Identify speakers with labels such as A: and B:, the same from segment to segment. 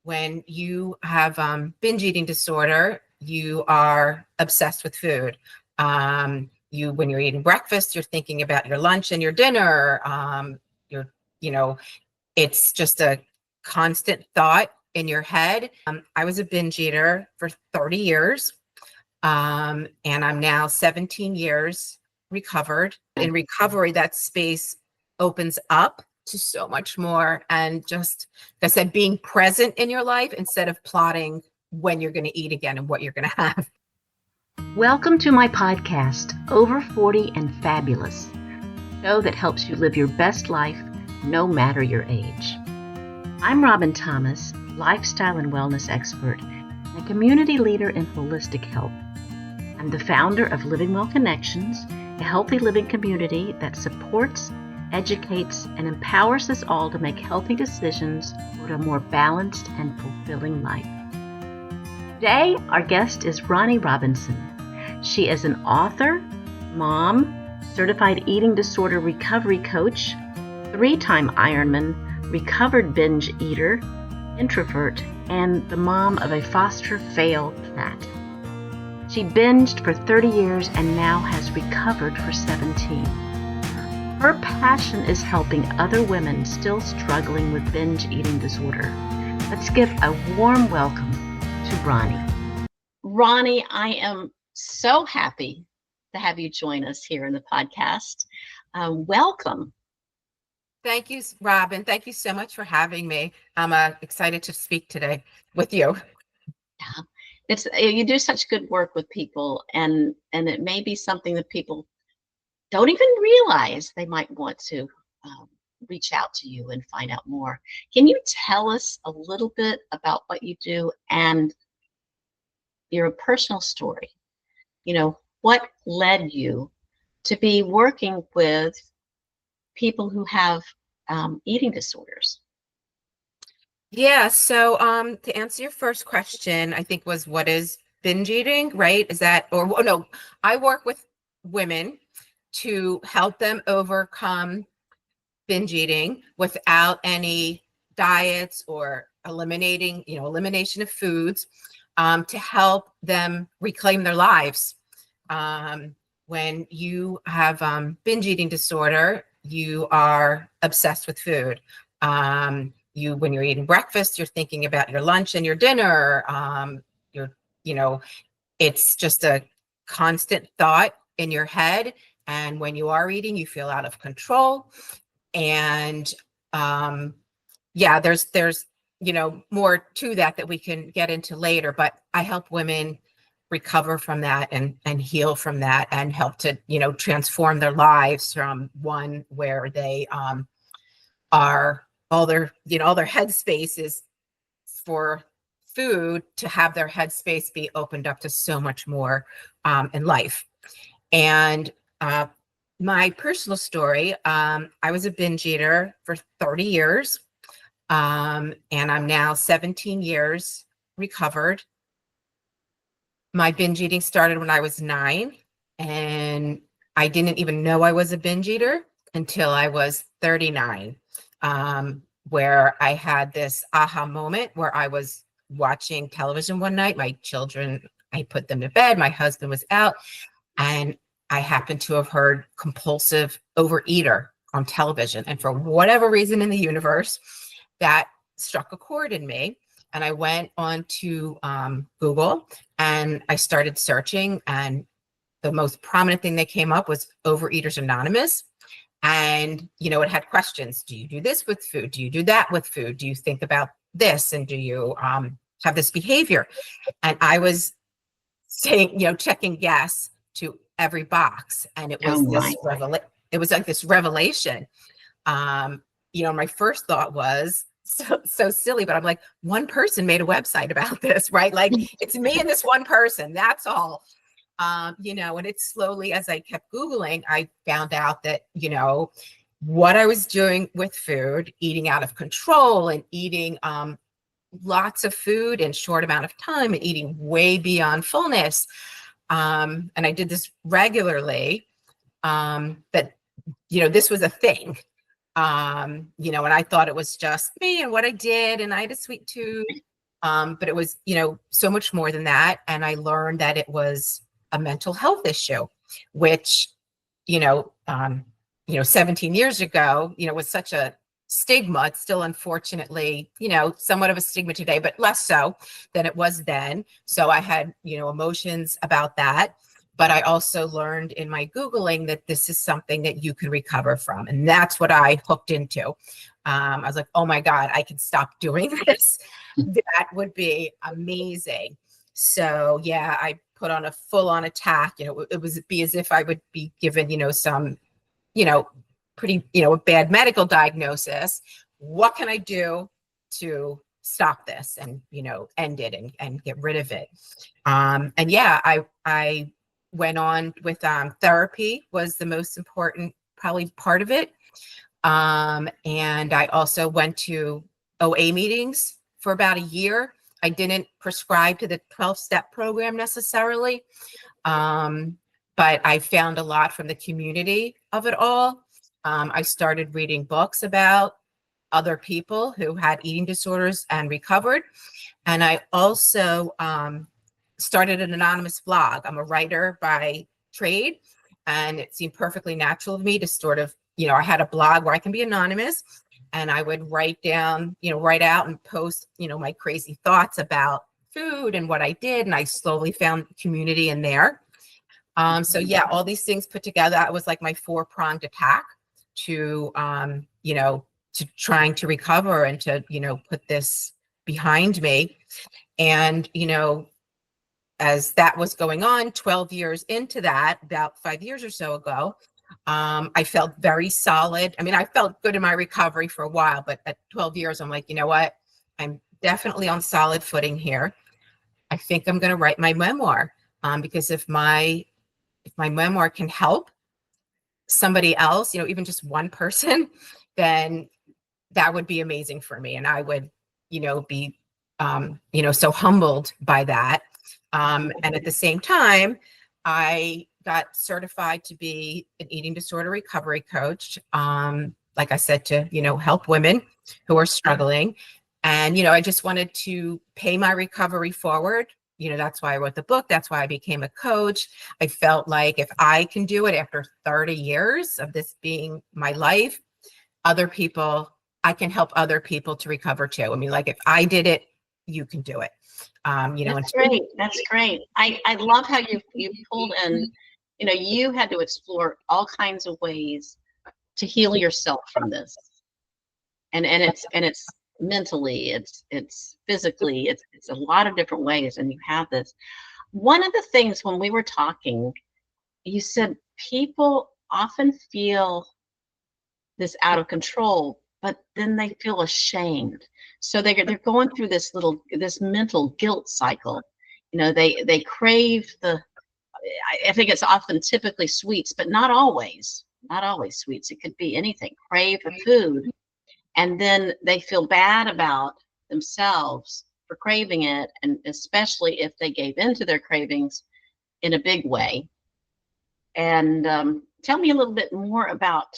A: when you have binge eating disorder, you are obsessed with food. When you're eating breakfast, you're thinking about your lunch and your dinner. You're, you know, it's just a constant thought in your head. I was a binge eater for 30 years, and I'm now 17 years recovered. In recovery, that space opens up to so much more. And just, like I said, being present in your life instead of plotting when you're going to eat again and what you're going to have.
B: Welcome to my podcast, Over 40 and Fabulous, a show that helps you live your best life no matter your age. I'm Robin Thomas, lifestyle and wellness expert and a community leader in holistic health. I'm the founder of Living Well Connections, a healthy living community that supports, educates, and empowers us all to make healthy decisions toward a more balanced and fulfilling life. Today, our guest is Ronni Robinson. She is an author, mom, certified eating disorder recovery coach, 3-time Ironman, recovered binge eater, introvert, and the mom of a foster fail cat. She binged for 30 years and now has recovered for 17. Her passion is helping other women still struggling with binge eating disorder. Let's give a warm welcome to Ronni. Ronni, I am so happy to have you join us here in the podcast. Welcome.
A: Thank you, Robin. Thank you so much for having me. I'm excited to speak today with you.
B: Yeah. You do such good work with people, and it may be something that people don't even realize they might want to reach out to you and find out more. Can you tell us a little bit about what you do and your personal story? You know, what led you to be working with people who have eating disorders?
A: Yeah, so to answer your first question, I think was what is binge eating, right? Is that, or no, I work with women to help them overcome binge eating without any diets or elimination of foods, to help them reclaim their lives. When you have binge eating disorder, you are obsessed with food. When you're eating breakfast, you're thinking about your lunch and your dinner. It's just a constant thought in your head. And when you are eating, you feel out of control. And there's more to that we can get into later, but I help women recover from that and heal from that and help to, transform their lives from one where they are all their headspace is for food to have their headspace be opened up to so much more in life. And my personal story, I was a binge eater for 30 years, and I'm now 17 years recovered. My binge eating started when I was 9, and I didn't even know I was a binge eater until I was 39, where I had this aha moment where I was watching television one night. My children, I put them to bed, my husband was out, and I happened to have heard compulsive overeater on television. And for whatever reason in the universe, that struck a chord in me. And I went on to Google and I started searching. And the most prominent thing that came up was Overeaters Anonymous. And, it had questions. Do you do this with food? Do you do that with food? Do you think about this? And do you have this behavior? And I was saying, checking yes to every box, and it was it was like this revelation. My first thought was so silly, but I'm like, one person made a website about this, right? Like, it's me and this one person, that's all. And it's slowly, as I kept Googling, I found out that, what I was doing with food, eating out of control and eating lots of food in short amount of time and eating way beyond fullness. And I did this regularly, that, this was a thing, and I thought it was just me and what I did. And I had a sweet tooth, But it was, so much more than that. And I learned that it was a mental health issue, which, you know, um, 17 years ago, was such a stigma. It's still, unfortunately, somewhat of a stigma today, but less so than it was then. So I had, emotions about that. But I also learned in my Googling that this is something that you can recover from. And that's what I hooked into. I was like, oh my God, I can stop doing this. That would be amazing. So yeah, I put on a full-on attack. It was be as if I would be given, some, pretty, a bad medical diagnosis. What can I do to stop this and, end it and get rid of it? And yeah, I went on with therapy was the most important, probably part of it. And I also went to OA meetings for about a year. I didn't prescribe to the 12-step program necessarily, but I found a lot from the community of it all. I started reading books about other people who had eating disorders and recovered. And I also started an anonymous blog. I'm a writer by trade, and it seemed perfectly natural to me to sort of, I had a blog where I can be anonymous, and I would write down, write out and post, my crazy thoughts about food and what I did. And I slowly found community in there. So yeah, all these things put together, that was like my 4-pronged attack to, to trying to recover and to, put this behind me. And, as that was going on, 12 years into that, about 5 years or so ago, I felt very solid. I mean, I felt good in my recovery for a while, but at 12 years, I'm like, you know what? I'm definitely on solid footing here. I think I'm going to write my memoir, because if my memoir can help somebody else, even just one person, then that would be amazing for me. And I would, be, so humbled by that. And at the same time, I got certified to be an eating disorder recovery coach. Like I said, to, help women who are struggling. And, I just wanted to pay my recovery forward. That's why I wrote the book. That's why I became a coach. I felt like if I can do it after 30 years of this being my life, other people, I can help other people to recover too. I mean, like if I did it, you can do it.
B: That's great. That's great. I love how you pulled in, you had to explore all kinds of ways to heal yourself from this. And it's mentally, it's physically, it's a lot of different ways, and you have this. One of the things when we were talking, you said people often feel this out of control, but then they feel ashamed. So they're going through this mental guilt cycle. They crave I think it's often typically sweets, but not always sweets. It could be anything. Crave a food, and then they feel bad about themselves for craving it, and especially if they gave into their cravings in a big way. And tell me a little bit more about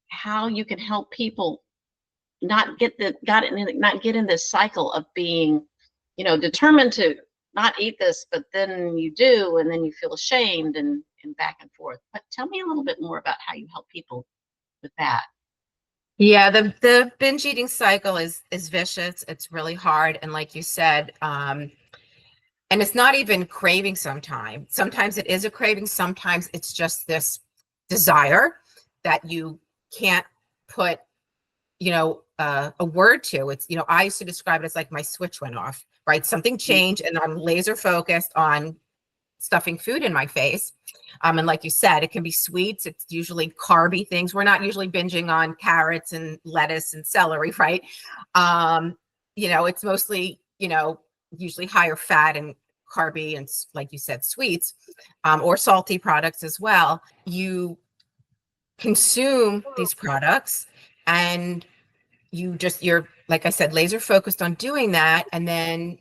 B: how you can help people not get in this cycle of being, determined to not eat this, but then you do, and then you feel ashamed and back and forth. But tell me a little bit more about how you help people with that.
A: Yeah, the binge eating cycle is vicious. It's really hard. And like you said, and it's not even craving sometimes. Sometimes it is a craving. Sometimes it's just this desire that you can't put, a word to. It's, I used to describe it as like my switch went off, right? Something changed and I'm laser focused on stuffing food in my face. And like you said, it can be sweets. It's usually carby things. We're not usually binging on carrots and lettuce and celery, right? It's mostly, usually higher fat and carby and, like you said, sweets, or salty products as well. You consume these products and you're, like I said, laser focused on doing that. And then,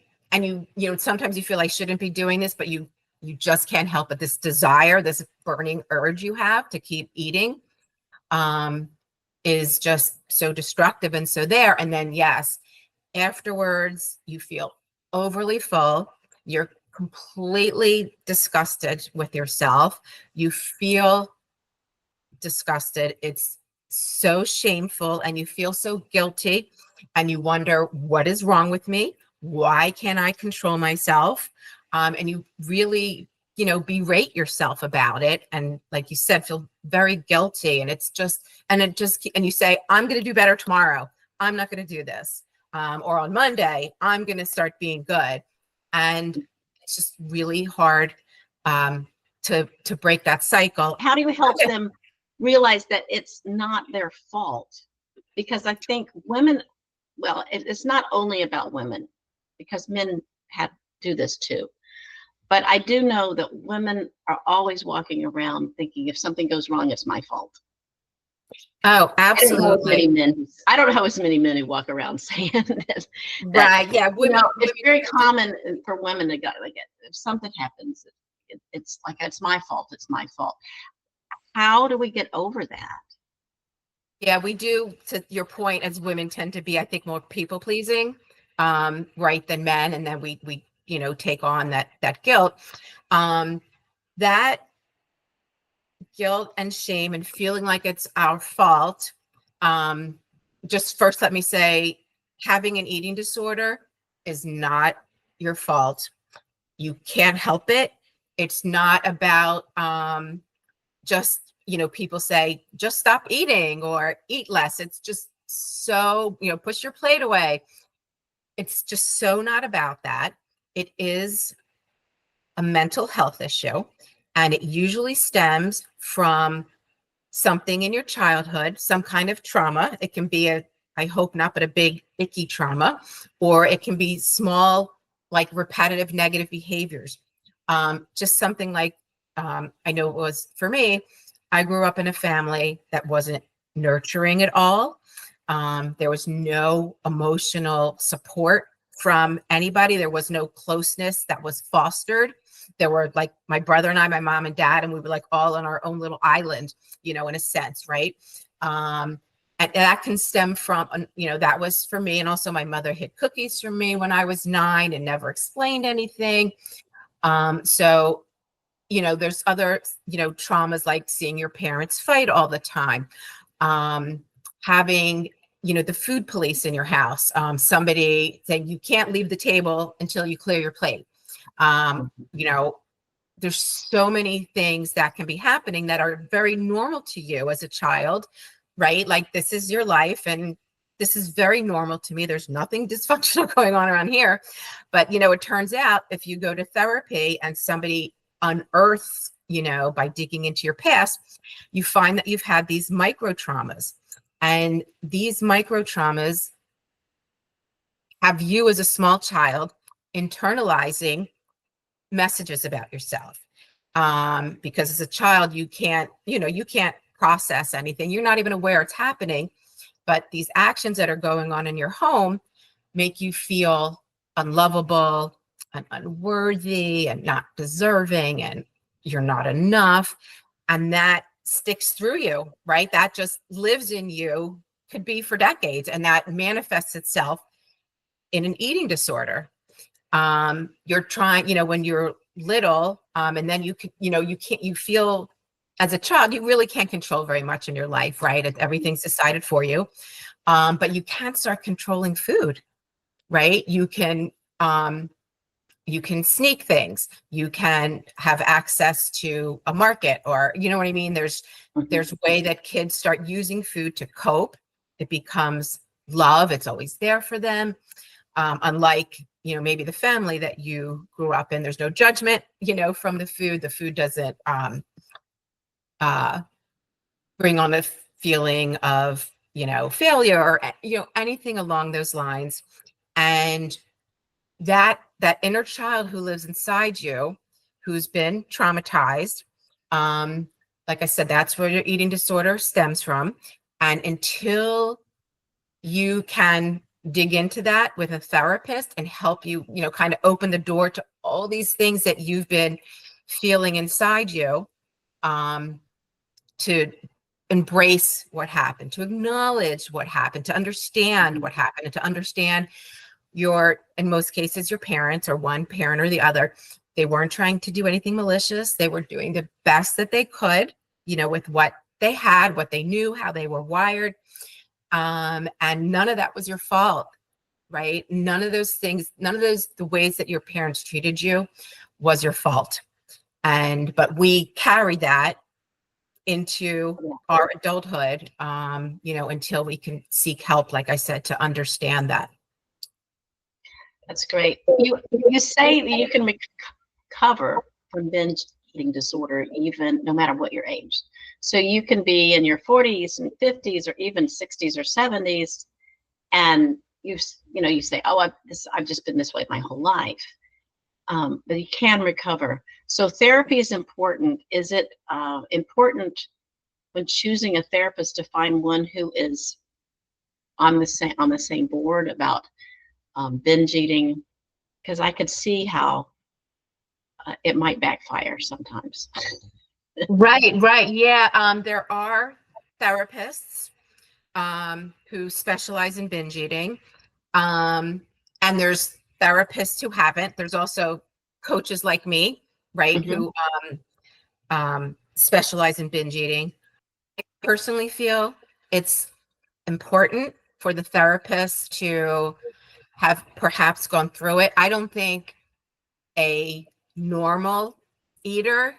A: sometimes you feel like I shouldn't be doing this, but you just can't help it. This desire, this burning urge you have to keep eating, is just so destructive and so there. And then, yes, Afterwards, you feel overly full. You're completely disgusted with yourself. You feel disgusted. It's so shameful and you feel so guilty and you wonder, what is wrong with me? Why can't I control myself? And you really, berate yourself about it. And like you said, feel very guilty. And it's just, and you say, I'm going to do better tomorrow. I'm not going to do this. Or on Monday, I'm going to start being good. And it's just really hard to break that cycle.
B: How do you help them realize that it's not their fault? Because I think women, well, it's not only about women, because men do this too. But I do know that women are always walking around thinking if something goes wrong, it's my fault.
A: Oh, absolutely.
B: I don't know as many men who walk around saying that.
A: Right. Yeah.
B: It's very common for women to go, like, if something happens, it's like, it's my fault. It's my fault. How do we get over that?
A: Yeah, we do. To your point, as women tend to be, I think, more people pleasing, right, than men. And then we take on that guilt. That guilt and shame and feeling like it's our fault. Just first, let me say, having an eating disorder is not your fault. You can't help it. It's not about just, people say, just stop eating or eat less. It's just so, push your plate away. It's just so not about that. It is a mental health issue, and it usually stems from something in your childhood, some kind of trauma. It can be I hope not, but a big, icky trauma, or it can be small, like repetitive negative behaviors. Just something like, I know it was for me, I grew up in a family that wasn't nurturing at all. There was no emotional support from anybody. There was no closeness that was fostered. There were like my brother and I, my mom and dad, and we were like all on our own little island, in a sense, right? And that can stem from, that was for me. And also my mother hid cookies for me when I was 9 and never explained anything. So, there's other, traumas like seeing your parents fight all the time, having, the food police in your house, somebody saying you can't leave the table until you clear your plate. There's so many things that can be happening that are very normal to you as a child, right? Like, this is your life and this is very normal to me. There's nothing dysfunctional going on around here. But, it turns out if you go to therapy and somebody unearths, by digging into your past, you find that you've had these micro traumas. And these micro traumas have you as a small child internalizing messages about yourself. Because as a child, you can't process anything. You're not even aware it's happening. But these actions that are going on in your home make you feel unlovable and unworthy and not deserving, and you're not enough. And that sticks through you, right? That just lives in you, could be for decades. And that manifests itself in an eating disorder. You're trying, when you're little, and then you feel as a child, you really can't control very much in your life, right? Everything's decided for you. But you can start controlling food, right? You can sneak things. You can have access to a market, or, you know what I mean? There's a way that kids start using food to cope. It becomes love. It's always there for them. Unlike, maybe the family that you grew up in, there's no judgment, from the food. The food doesn't bring on a feeling of, failure or, anything along those lines. And that inner child who lives inside you, who's been traumatized, like I said, that's where your eating disorder stems from. And until you can dig into that with a therapist and help you, kind of open the door to all these things that you've been feeling inside you, to embrace what happened, to acknowledge what happened, to understand what happened, and to understand in most cases, your parents, or one parent or the other, they weren't trying to do anything malicious. They were doing the best that they could, with what they had, what they knew, how they were wired. And none of that was your fault, right? None of those things, the ways that your parents treated you was your fault. But we carry that into our adulthood, until we can seek help, like I said, to understand that.
B: That's great. You say that you can recover from binge eating disorder even no matter what your age. So you can be in your 40s and 50s or even 60s or 70s, and you say, "Oh, I've just been this way my whole life," but you can recover. So therapy is important. Is it important when choosing a therapist to find one who is on the same board about binge eating? Because I could see how it might backfire sometimes.
A: Right. Yeah. There are therapists who specialize in binge eating. And there's therapists who haven't. There's also coaches like me, right, who specialize in binge eating. I personally feel it's important for the therapist to have perhaps gone through it. I don't think a normal eater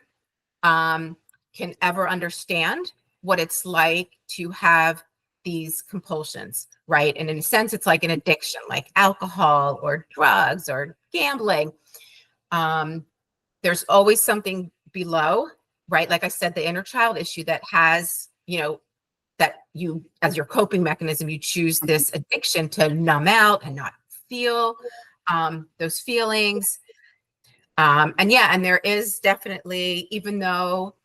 A: can ever understand what it's like to have these compulsions, right? And in a sense, it's like an addiction, like alcohol or drugs or gambling. There's always something below, right? Like I said, the inner child issue that has, that you, as your coping mechanism, you choose this addiction to numb out and not feel those feelings. And there is definitely, even though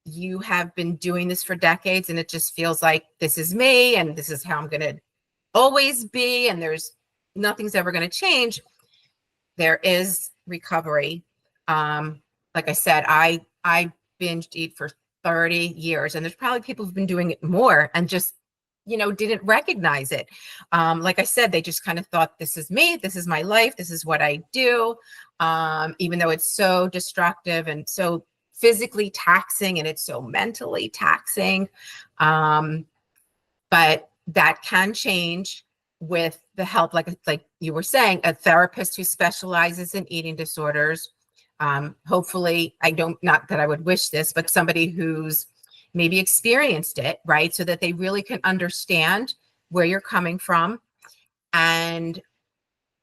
A: you have been doing this for decades and it just feels like this is me and this is how I'm going to always be, and nothing's ever going to change, there is recovery. Like I said, I binged eat for 30 years, and there's probably people who've been doing it more and just, didn't recognize it. Like I said, they just kind of thought, this is me, this is my life, this is what I do. Even though it's so destructive and so physically taxing, and it's so mentally taxing. But that can change with the help, like you were saying, a therapist who specializes in eating disorders. Hopefully, not that I would wish this, but somebody who's maybe experienced it, right? So that they really can understand where you're coming from. And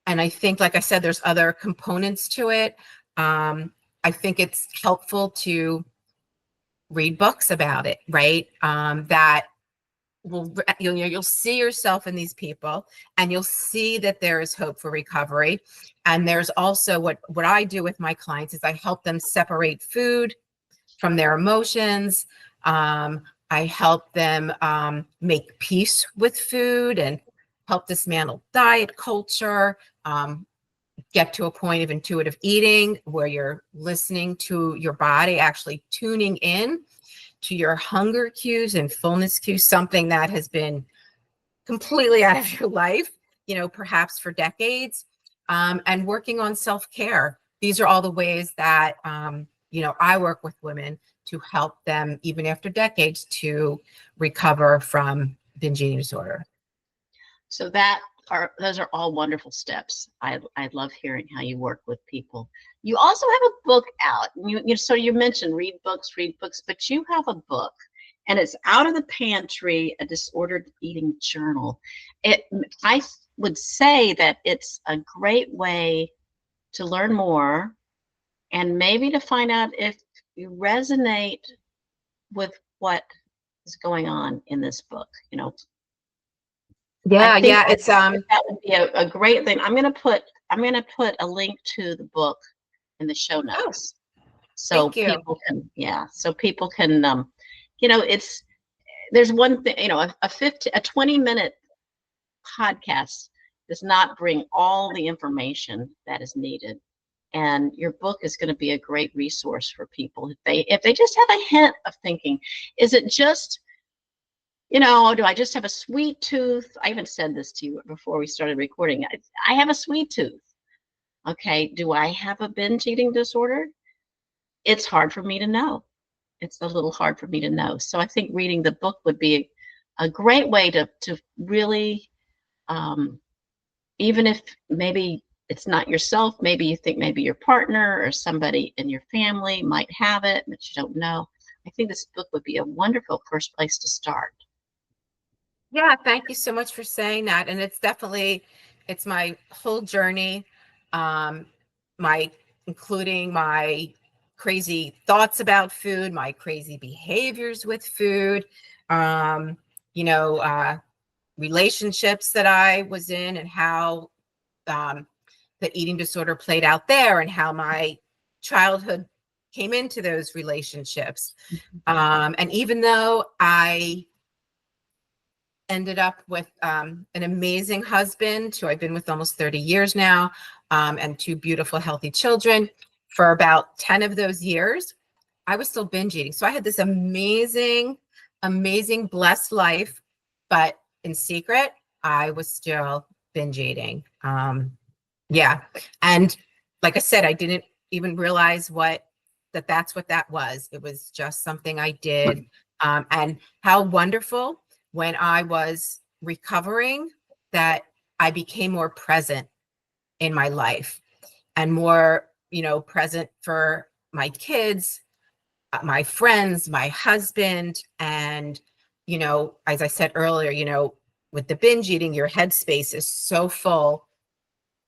A: I think, like I said, there's other components to it. I think it's helpful to read books about it, right? That will, you'll see yourself in these people, and you'll see that there is hope for recovery. And there's also what I do with my clients is I help them separate food from their emotions. I help them make peace with food and help dismantle diet culture. Get to a point of intuitive eating where you're listening to your body, actually tuning in to your hunger cues and fullness cues, something that has been completely out of your life, perhaps for decades, and working on self-care. These are all the ways that, I work with women to help them, even after decades, to recover from binge eating disorder.
B: So those are all wonderful steps. I love hearing how you work with people. You also have a book out. So you mentioned read books, but you have a book, and it's Out of the Pantry, a Disordered Eating Journal. I would say that it's a great way to learn more, and maybe to find out if you resonate with what is going on in this book.
A: Yeah, it's
B: that would be a great thing. I'm gonna put a link to the book in the show notes, so people can there's one thing, a 20-minute podcast does not bring all the information that is needed And your book is going to be a great resource for people if they just have a hint of thinking, is it just, do I just have a sweet tooth? I even said this to you before we started recording. I have a sweet tooth. Okay, do I have a binge eating disorder? It's hard for me to know. It's a little hard for me to know. So I think reading the book would be a great way to really, even if maybe it's not yourself, maybe you think maybe your partner or somebody in your family might have it, but you don't know. I think this book would be a wonderful first place to start.
A: Yeah, thank you so much for saying that. And it's my whole journey, including my crazy thoughts about food, my crazy behaviors with food, relationships that I was in, and how the eating disorder played out there, and how my childhood came into those relationships. And even though I ended up with an amazing husband who I've been with almost 30 years now, and 2 beautiful, healthy children, for about 10 of those years, I was still binge eating. So I had this amazing, blessed life, but in secret, I was still binge eating. Yeah. And like I said, I didn't even realize that's what that was. It was just something I did. And how wonderful when I was recovering that I became more present in my life, and more, present for my kids, my friends, my husband. And, as I said earlier, with the binge eating, your headspace is so full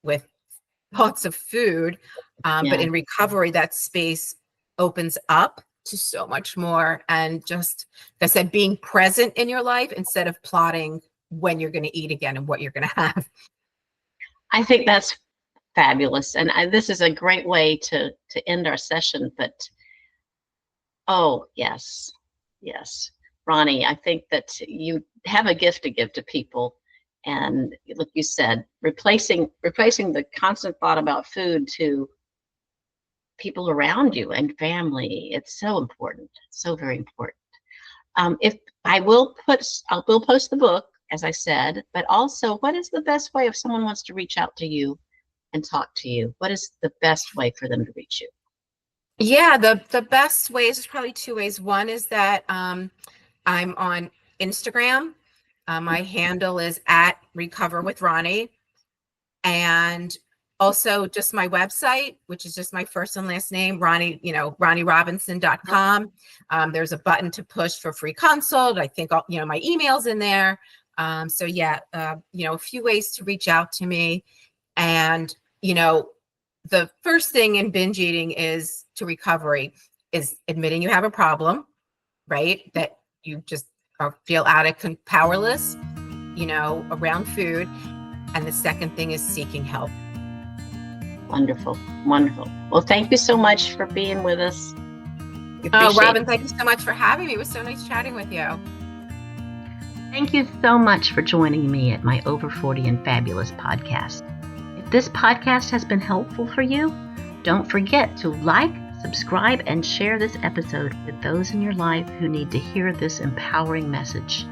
A: with thoughts of food. But in recovery, that space opens up to so much more. And just, like I said, being present in your life instead of plotting when you're going to eat again and what you're going to have.
B: I think that's fabulous. And this is a great way to end our session. But, oh, yes. Ronni, I think that you have a gift to give to people. And like you said, replacing the constant thought about food to people around you and family, it's so important, so very important. If I will post the book, as I said, but also, what is the best way if someone wants to reach out to you and talk to you? What is the best way for them to reach you?
A: Yeah, the best ways is probably 2 ways. One is that I'm on Instagram. My handle is @recoverwithronni, and also just my website, which is just my first and last name, RonniRobinson.com. There's a button to push for free consult. I think my email's in there. So yeah, a few ways to reach out to me. And the first thing in binge eating to recovery is admitting you have a problem, right? That you just feel powerless, around food. And the second thing is seeking help.
B: Wonderful. Well, thank you so much for being with us.
A: Robin, thank you so much for having me. It was so nice chatting with you.
B: Thank you so much for joining me at my Over 40 and Fabulous podcast. If this podcast has been helpful for you, don't forget to like, subscribe, and share this episode with those in your life who need to hear this empowering message.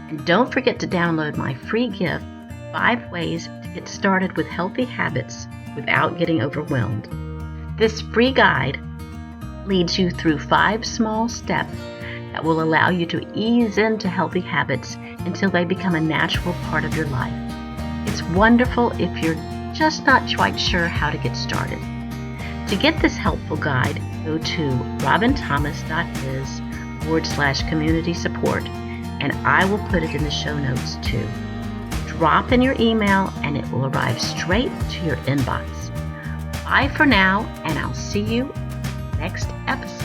B: And don't forget to download my free gift, 5 ways to get started with healthy habits without getting overwhelmed. This free guide leads you through 5 small steps that will allow you to ease into healthy habits until they become a natural part of your life. It's wonderful if you're just not quite sure how to get started. To get this helpful guide, go to robinthomas.biz/community support, and I will put it in the show notes too. Drop in your email and it will arrive straight to your inbox. Bye for now, and I'll see you next episode.